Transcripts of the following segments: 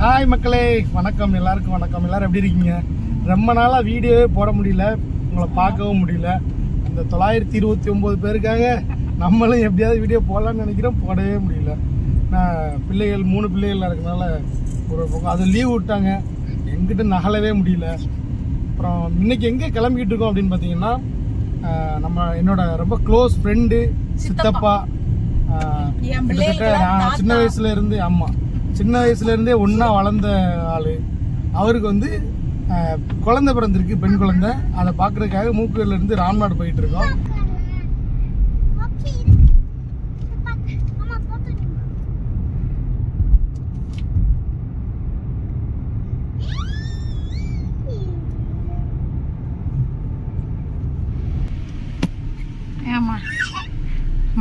Hi மக்களே, வணக்கம். எல்லாருக்கும் வணக்கம். எல்லாரும் எப்படி இருக்கீங்க? ரொம்ப நாளாக வீடியோவே போட முடியல, உங்களை பார்க்கவும் முடியல. இந்த 929 பேருக்காக நம்மளும் எப்படியாவது வீடியோ போடலான்னு நினைக்கிறோம், போடவே முடியல. நான் பிள்ளைகள் 3 பிள்ளைகள் இருக்கனால ஒரு அது லீவ் விட்டாங்க, எங்கிட்ட நகலவே முடியல. அப்புறம் இன்னைக்கு எங்கே கிளம்பிக்கிட்டு இருக்கோம் அப்படின்னு பார்த்தீங்கன்னா, என்னோட ரொம்ப க்ளோஸ் ஃப்ரெண்டு சித்தப்பா, கிட்டத்தட்ட சின்ன வயசுல இருந்தே ஒன்னா வளர்ந்த ஆளு. அவருக்கு வந்து குழந்தை பிறந்திருக்கு, பெண் குழந்தை. அதை பாக்குறதுக்காக மூக்கூர்ல இருந்து ராம்நாடு போயிட்டு இருக்கோம்.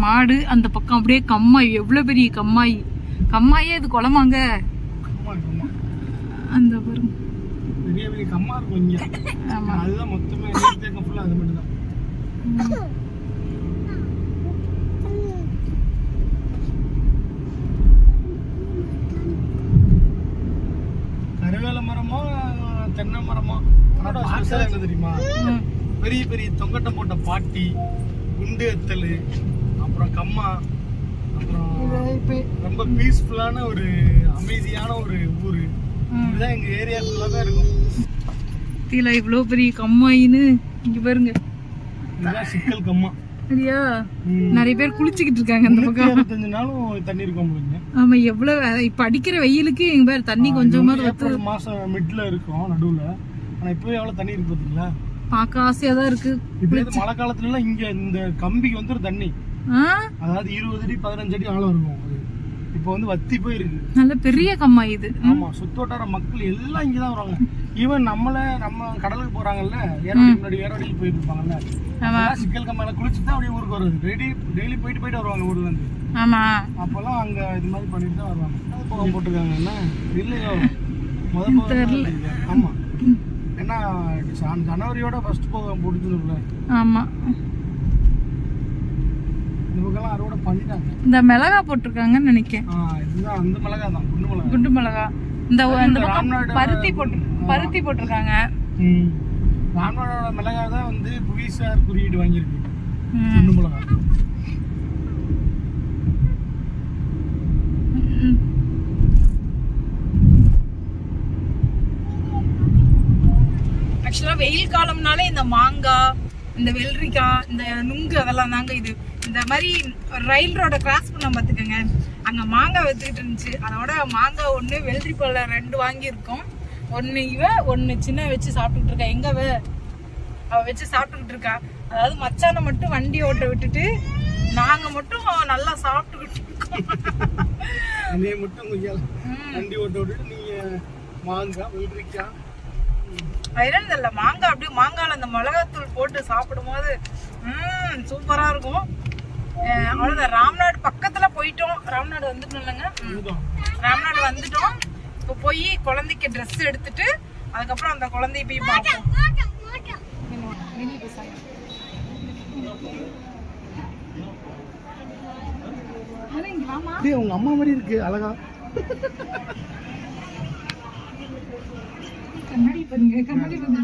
மாடு அந்த பக்கம் அப்படியே கம்மாய், எவ்வளவு பெரிய கம்மாய். கம்மாயே இது குளமாங்க. அந்த பாருங்க, பெரிய பெரிய கம்மா இருக்கும் இங்க. ஆமா, அதுதான் மொத்தமே ஃபுல்லா அது மட்டும் தான். கருவேல மரமோ தென்னை மரமோ என்ன தெரியுமா? பெரிய பெரிய தொங்கட்டம் போட்ட பாட்டி, குண்டு எத்தல், அப்புறம் கம்மா, அப்புறம் ரொம்ப பீஸ்ஃபுல்லான ஒரு அமைதியான ஒரு ஊரு. இதுதான் எங்க ஏரியா ஃபுல்லாவே இருக்கும். தீல இவ்வளோ பெரிய கம்மாயின்னு இங்க பாருங்க. இதுதான் சிக்கல் கம்மா. சரியா? நிறைய பேர் குளிச்சுக்கிட்டு இருக்காங்க அந்த பக்கம். 25 நாளும் தண்ணி இருக்கும் போது. ஆமா, எவ்வளவு இப்ப அடிக்கிற வெயிலுக்கு எங்க பேர் தண்ணி கொஞ்சமாவது மாசம் மிட்ல இருக்கும் நடுவுல. ஆனா இப்பவே எவ்வளவு தண்ணி இருக்கு பாத்தீங்களா? பார்க்க ஆசையா தான் இருக்கு. இப்ப மழை காலத்துல எல்லாம் இங்க இந்த கம்பிக்கு வந்து தண்ணி, அதாவது 20 அடி 15 அடி ஆழம் இருக்கும். இப்ப வந்து வத்தி போயிருக்கு. நல்ல பெரிய கம்மா இது. ஆமா, சுத்தோட்டார மக்கள் எல்லாம் இங்கதான் வருவாங்க. ஈவன் நம்ம கடலுக்கு போறாங்கல்ல, ஏரோடியில் போயிட்டு இருப்பாங்கல்ல, சிக்கல் கம்மால குளிச்சுட்டு அப்படியே ஊருக்கு வருது. டெய்லி போயிட்டு வருவாங்க ஊர்ல இருந்து. ஆமா, அப்பெல்லாம் அங்க இது மாதிரி பண்ணிட்டு தான் வருவாங்க. போகம் போட்டுருக்காங்க என்ன இல்லையோ முதல்ல. ஆமா, ஏன்னா ஜனவரியோட ஃபர்ஸ்ட் போகம் போட்டுச்சுல. ஆமா, இவங்கெல்லாம் அறுவடை பண்ணிட்டாங்க. இந்த மிளகா போட்டிருக்காங்கன்னு நினைக்கிறேன். இதுதான் அந்த மிளகா தான், குண்டு மிளகா. இந்த பருத்தி போட்டிருக்காங்க. ராம்நாடோட மிளகா தான் வந்து புவிசார் குறியீடு வாங்கியிருக்கு, குண்டு மிளகா. ஆக்சுவலா வெயில் காலம்னாலே இந்த மாங்காய், இந்த வெள்ளரிக்காய், இந்த நுங்கு அதெல்லாம் தாங்க. இது இந்த மாதிரி ரயில் ரோட கிராஸ் பண்ண பார்த்துக்கோங்க, அங்கே மாங்காய் வித்துக்கிட்டு இருந்துச்சு. அதோட மாங்காய் 1, வெள்ளரி பழம் 2 வாங்கியிருக்கோம். 1 1 சின்ன வச்சு சாப்பிட்டுக்கிட்டு இருக்கா. எங்கவ அவ வச்சு சாப்பிட்டுக்கிட்டு இருக்கா. அதாவது மச்சானை மட்டும் வண்டி ஓட்ட விட்டுட்டு நாங்கள் மட்டும் நல்லா சாப்பிட்டுக்கிட்டு இருக்கோம். மட்டும் வண்டி ஓட்ட விட்டுட்டு நீங்கள் மாங்காய் வெள்ளரிக்காய் இல்ல மாங்காய் அப்படியே மாங்காய்ல அந்த மிளகாத்தூள் போட்டு சாப்பிடும் போது சூப்பரா இருக்கும். அவ்வளவுதான். ராம்நாடு பக்கத்துல போயிட்டோம். ராம்நாடு வந்துட்டோம் இல்லைங்க. ராம்நாடு வந்துட்டோம். இப்போ போய் குழந்தைக்கு ட்ரெஸ் எடுத்துட்டு அதுக்கப்புறம் அந்த குழந்தைய போய் பார்ப்போம். உங்க அம்மா மாதிரி இருக்கு, அழகா. கண்ணாடி பாருங்க, கண்ணாடி வந்து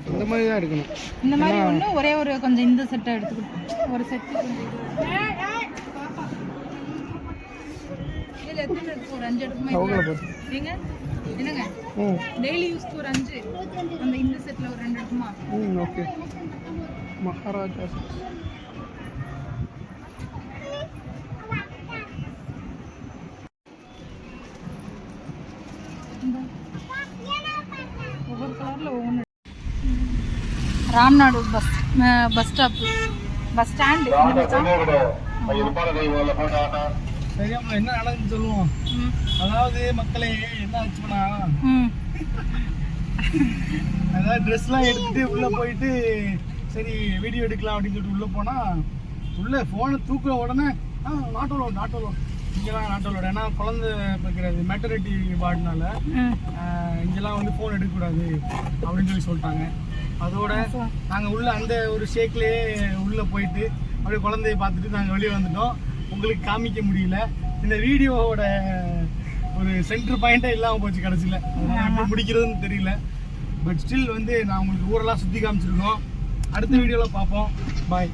இந்த மாதிரி தான் எடுக்கணும். இந்த மாதிரி ஒன்று ஒரே ஒரு கொஞ்சம் இந்த செட்டை எடுத்துக்கணும். ஒரு செட்டு ஒரு 5 எடுக்குமா? ஏங்க என்னங்க, டெய்லி யூஸ்க்கு ஒரு 5, அந்த இந்த செட்ல ஒரு 2 எடுக்குமா? ஓகே. மகாராஜா ஒவ்வொரு கலர்ல ஒவ்வொன்று. Ramnad bus stop, bus stand. சரியாமா, என்ன நடந்துன்னு சொல்லுவோம். அதாவது மக்களே என்ன ஆச்சுன்னா, அதாவது ட்ரெஸ்லாம் எடுத்துட்டு உள்ள போயிட்டு சரி வீடியோ எடுக்கலாம் அப்படின்னு சொல்லிட்டு உள்ள போனா, உள்ள போனை தூக்குற உடனே நாட்டோலோ இங்கெல்லாம் நாட்டோட ஏன்னா குழந்தை பார்க்கறது மெட்டர்னிட்டி வார்டுனால இங்கெல்லாம் வந்து ஃபோன் எடுக்கக்கூடாது அப்படின்னு சொல்லிட்டாங்க. அதோட நாங்கள் உள்ள அந்த ஒரு ஷேக்லேயே உள்ளே போயிட்டு அப்படியே குழந்தைய பார்த்துட்டு நாங்கள் வெளியே வந்துட்டோம். உங்களுக்கு காமிக்க முடியல. இந்த வீடியோவோட ஒரு சென்டர் பாயிண்டே இல்லாமல் போச்சு கடைசியில். எப்படி பிடிக்கிறதுன்னு தெரியல. பட் ஸ்டில் வந்து நான் உங்களுக்கு ஊரெல்லாம் சுற்றி காமிச்சிருக்கோம். அடுத்த வீடியோவில் பார்ப்போம். பாய்.